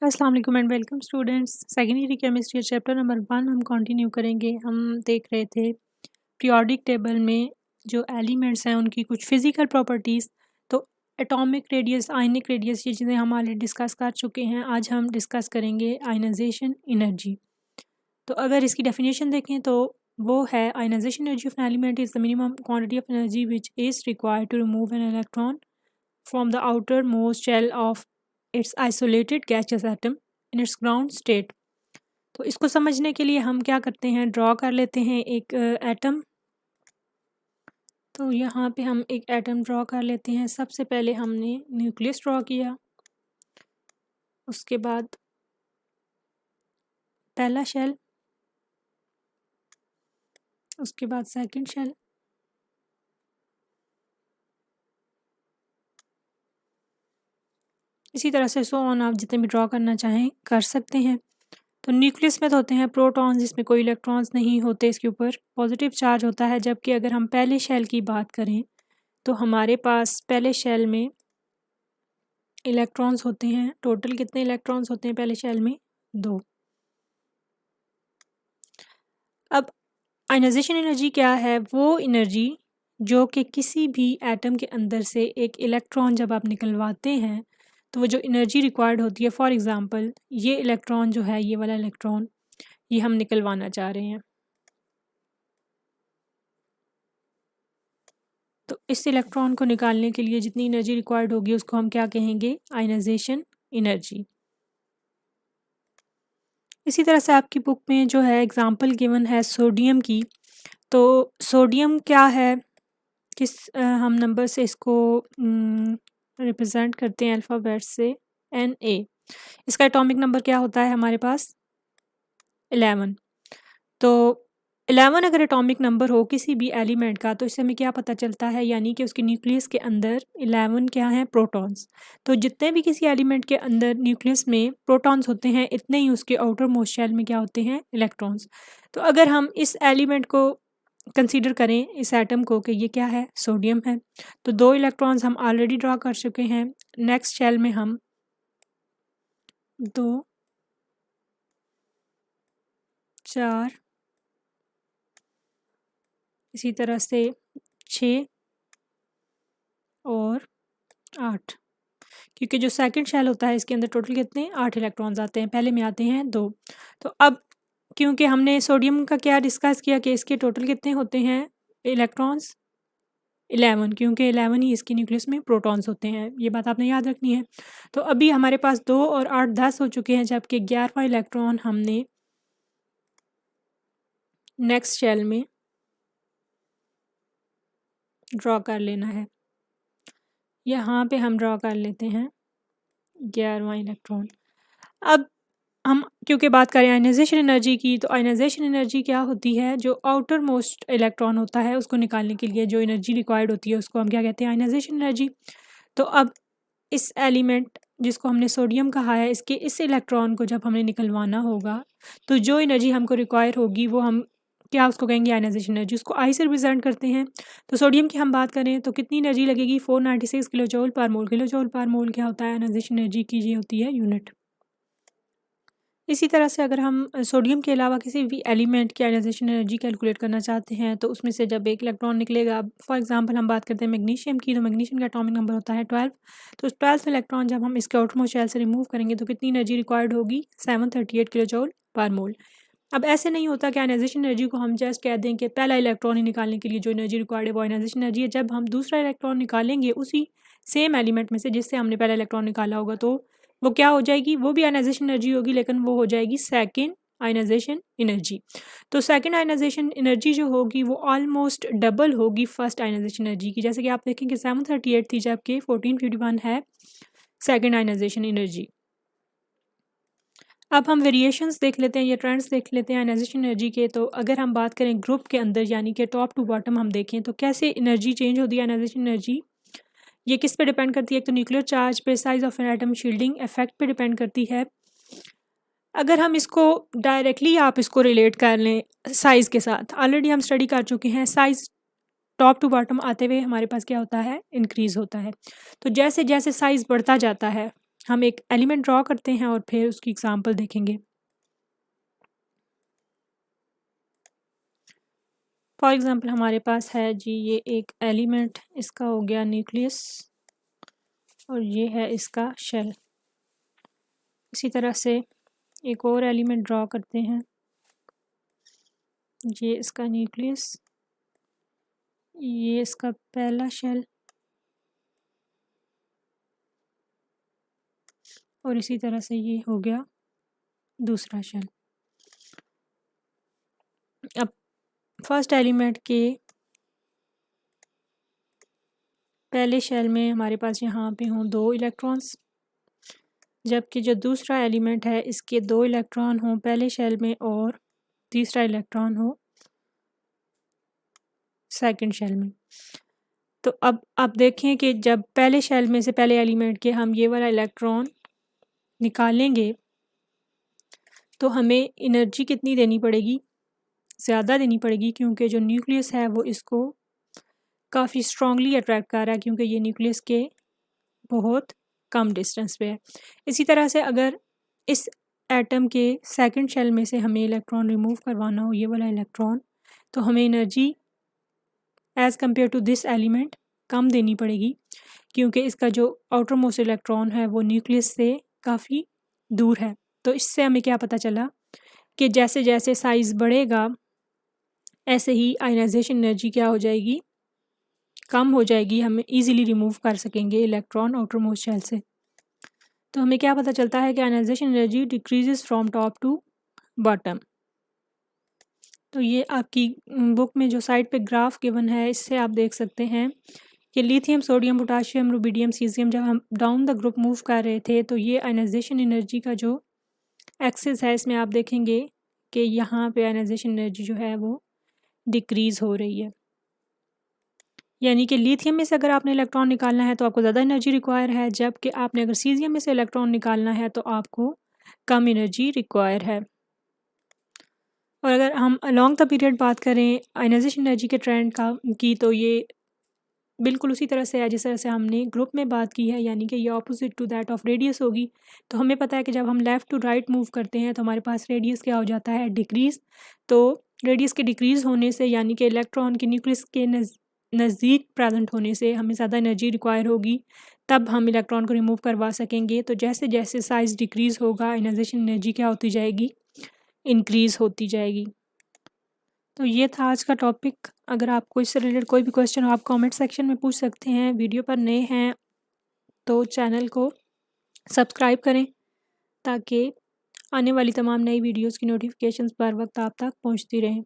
अस्सलाम वालेकुम and welcome students. Second year chemistry chapter number 1 हम कंटिन्यू करेंगे। हम देख रहे थे पीरियोडिक टेबल में जो एलिमेंट्स हैं उनकी कुछ फिज़िकल प्रॉपर्टीज़। तो एटॉमिक रेडियस, आयनिक रेडियस, ये चीज़ें हम ऑलरेडी डिस्कस कर चुके हैं। आज हम डिस्कस करेंगे आयनाइजेशन एनर्जी। तो अगर इसकी डेफिनेशन देखें तो वो है ionization energy of an element is the minimum quantity of energy which is required to remove an electron from the outermost shell of its isolated gaseous atom in its ground state। तो इसको समझने के लिए हम क्या करते हैं, draw कर लेते हैं एक एटम। तो यहाँ पे हम एक एटम ड्रॉ कर लेते हैं। सबसे पहले हमने न्यूक्लियस ड्रॉ किया, उसके बाद पहला शेल, उसके बाद सेकंड शेल, इसी तरह से सो ऑन आप जितने भी ड्रॉ करना चाहें कर सकते हैं। तो न्यूक्लियस में तो होते हैं प्रोटॉन्स जिसमें कोई इलेक्ट्रॉन्स नहीं होते, इसके ऊपर पॉजिटिव चार्ज होता है। जबकि अगर हम पहले शेल की बात करें तो हमारे पास पहले शेल में इलेक्ट्रॉन्स होते हैं। टोटल कितने इलेक्ट्रॉन्स होते हैं पहले शेल में? 2। अब आयनाइजेशन एनर्जी क्या है? वो एनर्जी जो कि किसी भी एटम के अंदर से एक इलेक्ट्रॉन जब आप निकलवाते हैं तो वो जो एनर्जी रिक्वायर्ड होती है, फॉर एग्ज़ाम्पल ये इलेक्ट्रॉन जो है, ये वाला इलेक्ट्रॉन, ये हम निकलवाना चाह रहे हैं। तो इस इलेक्ट्रॉन को निकालने के लिए जितनी एनर्जी रिक्वायर्ड होगी उसको हम क्या कहेंगे? Ionization energy. इसी तरह से आपकी बुक में जो है एग्जांपल गिवन है सोडियम की। तो सोडियम क्या है, किस हम नंबर से इसको रिप्रेजेंट करते हैं? अल्फ़ाबेट से Na। इसका एटॉमिक नंबर क्या होता है हमारे पास? 11। तो 11 अगर एटॉमिक नंबर हो किसी भी एलिमेंट का तो इससे हमें क्या पता चलता है? यानी कि उसके न्यूक्लियस के अंदर 11 क्या हैं? प्रोटॉन्स। तो जितने भी किसी एलिमेंट के अंदर न्यूक्लियस में प्रोटॉन्स होते हैं, इतने ही उसके आउटर मोस्ट शेल में क्या होते हैं? इलेक्ट्रॉन्स। तो अगर हम इस एलिमेंट को कंसीडर करें, इस एटम को, कि ये क्या है? सोडियम है। तो 2 इलेक्ट्रॉन्स हम ऑलरेडी ड्रॉ कर चुके हैं। नेक्स्ट शेल में हम 2, 4, इसी तरह से 6 और 8, क्योंकि जो सेकंड शेल होता है इसके अंदर टोटल कितने? 8 इलेक्ट्रॉन्स आते हैं, पहले में आते हैं 2। तो अब क्योंकि हमने सोडियम का क्या डिस्कस किया कि इसके टोटल कितने होते हैं इलेक्ट्रॉन्स? 11, क्योंकि 11 ही इसके न्यूक्लियस में प्रोटॉन्स होते हैं। ये बात आपने याद रखनी है। तो अभी हमारे पास 2 और 8 10 हो चुके हैं, जबकि 11वां इलेक्ट्रॉन हमने नेक्स्ट शेल में ड्रॉ कर लेना है। यहाँ पे हम ड्रॉ कर लेते हैं 11वां इलेक्ट्रॉन। अब हम क्योंकि बात करें आयनाइजेशन एनर्जी की, तो आयनाइजेशन एनर्जी क्या होती है? जो आउटर मोस्ट इलेक्ट्रॉन होता है उसको निकालने के लिए जो एनर्जी रिक्वायर्ड होती है उसको हम क्या कहते हैं? Ionization energy. तो अब इस एलिमेंट जिसको हमने सोडियम कहा है, इसके इस इलेक्ट्रॉन को जब हमें निकलवाना होगा तो जो एनर्जी हमको रिक्वायर होगी वो हम क्या उसको कहेंगे? Ionization energy. उसको आई से रिप्रेजेंट करते हैं। तो सोडियम की हम बात करें तो कितनी एनर्जी लगेगी? 496 किलो जूल पर मोल। किलो जूल पर मोल क्या होता है? आयनाइजेशन एनर्जी की ये होती है यूनिट। इसी तरह से अगर हम सोडियम के अलावा किसी भी एलिमेंट की आयनाइजेशन एनर्जी कैलकुलेट करना चाहते हैं तो उसमें से जब एक इलेक्ट्रॉन निकलेगा, फॉर एग्जांपल हम बात करते हैं मैग्नीशियम की, तो मैग्नीशियम का एटॉमिक नंबर होता है 12। तो 12th इलेक्ट्रॉन जब हम इसके आउटरमोस्ट शेल से रिमूव करेंगे तो कितनी एनर्जी रिक्वायर्ड होगी? 738 किलो जूल पर मोल। अब ऐसे नहीं होता कि आयनाइजेशन एनर्जी को हम जस्ट कह दें कि पहला इलेक्ट्रॉन ही निकालने के लिए जो एनर्जी रिक्वायर्ड है वो आयनाइजेशन एनर्जी है। जब हम दूसरा इलेक्ट्रॉन निकालेंगे उसी सेम एलिमेंट में से जिससे हमने पहला इलेक्ट्रॉन निकाला होगा तो वो क्या हो जाएगी? वो भी आयनाइजेशन एनर्जी होगी, लेकिन वो हो जाएगी सेकेंड आयनाइजेशन एनर्जी। तो सेकेंड आयनाइजेशन एनर्जी जो होगी वो ऑलमोस्ट डबल होगी फर्स्ट आयनाइजेशन एनर्जी की। जैसे कि आप देखें कि 738 थी जबकि 1451 है सेकेंड आयनाइजेशन एनर्जी। अब हम वेरिएशंस देख लेते हैं, ये ट्रेंड्स देख लेते हैं आयनाइजेशन एनर्जी के। तो अगर हम बात करें ग्रुप के अंदर यानी कि टॉप टू बॉटम हम देखें तो कैसे एनर्जी चेंज होती है आयनाइजेशन एनर्जी? ये किस पे डिपेंड करती है? एक तो न्यूक्लियर चार्ज पे, size of an atom, shielding effect पे डिपेंड करती है। अगर हम इसको डायरेक्टली आप इसको रिलेट कर लें साइज़ के साथ, ऑलरेडी हम स्टडी कर चुके हैं साइज़ टॉप टू बॉटम आते हुए हमारे पास क्या होता है? इंक्रीज़ होता है। तो जैसे जैसे साइज़ बढ़ता जाता है हम एक एलिमेंट ड्रॉ करते हैं और फिर उसकी एग्जांपल देखेंगे। फॉर एग्ज़ाम्पल हमारे पास है जी ये एक एलिमेंट, इसका हो गया न्यूक्लियस और ये है इसका शेल। इसी तरह से एक और एलिमेंट ड्रॉ करते हैं, ये इसका न्यूक्लियस, ये इसका पहला शेल और इसी तरह से ये हो गया दूसरा शेल। अब फर्स्ट एलिमेंट के पहले शेल में हमारे पास यहाँ पे हों 2 इलेक्ट्रॉन्स, जबकि जो दूसरा एलिमेंट है इसके 2 इलेक्ट्रॉन हों पहले शेल में और तीसरा इलेक्ट्रॉन हो सेकंड शेल में। तो अब आप देखें कि जब पहले शेल में से पहले एलिमेंट के हम ये वाला इलेक्ट्रॉन निकालेंगे तो हमें एनर्जी कितनी देनी पड़ेगी, ज़्यादा देनी पड़ेगी, क्योंकि जो न्यूक्लियस है वो इसको काफ़ी स्ट्रॉन्गली अट्रैक्ट कर रहा है, क्योंकि ये न्यूक्लियस के बहुत कम डिस्टेंस पे है। इसी तरह से अगर इस एटम के सेकंड शेल में से हमें इलेक्ट्रॉन रिमूव करवाना हो, ये वाला इलेक्ट्रॉन, तो हमें energy as compare to this element कम देनी पड़ेगी, क्योंकि इसका जो आउटर मोस्ट इलेक्ट्रॉन है वो न्यूक्लियस से काफ़ी दूर है। तो इससे हमें क्या पता चला कि जैसे जैसे साइज़ बढ़ेगा ऐसे ही आयनाइजेशन एनर्जी क्या हो जाएगी, कम हो जाएगी, हम इजीली रिमूव कर सकेंगे इलेक्ट्रॉन आउटर मोस्ट शेल से। तो हमें क्या पता चलता है कि ionization energy decreases from top to bottom. तो ये आपकी बुक में जो साइड पे ग्राफ गिवन है इससे आप देख सकते हैं कि lithium, sodium, potassium, rubidium, caesium जब हम डाउन द ग्रुप मूव कर रहे थे तो ये आयनाइजेशन एनर्जी का जो एक्सिस है इसमें आप देखेंगे कि यहाँ पे आयनाइजेशन एनर्जी जो है वो डिक्रीज़ हो रही है। यानी कि लिथियम में से अगर आपने इलेक्ट्रॉन निकालना है तो आपको ज़्यादा एनर्जी रिक्वायर है, जबकि आपने अगर सीजियम में से इलेक्ट्रॉन निकालना है तो आपको कम एनर्जी रिक्वायर है। और अगर हम अलॉन्ग द पीरियड बात करें आयनाइजेशन एनर्जी के ट्रेंड की, तो ये बिल्कुल उसी तरह से है जिस तरह से हमने ग्रुप में बात की है, यानी कि ये opposite to that of radius होगी। तो हमें पता है कि जब हम लेफ़्ट टू राइट मूव करते हैं तो हमारे पास रेडियस क्या हो जाता है, डिक्रीज़। तो रेडियस के डिक्रीज़ होने से, यानी कि इलेक्ट्रॉन के न्यूक्लियस के नज़दीक प्रेजेंट होने से हमें ज़्यादा एनर्जी रिक्वायर होगी, तब हम इलेक्ट्रॉन को रिमूव करवा सकेंगे। तो जैसे जैसे साइज़ डिक्रीज़ होगा आयनाइजेशन एनर्जी क्या होती जाएगी, इंक्रीज़ होती जाएगी। तो ये था आज का टॉपिक। अगर आपको इससे रिलेटेड कोई भी क्वेश्चन हो आप कमेंट सेक्शन में पूछ सकते हैं। वीडियो पर नए हैं तो चैनल को सब्सक्राइब करें ताकि आने वाली तमाम नई वीडियोस की नोटिफिकेशंस बर वक्त आप तक पहुंचती रहें।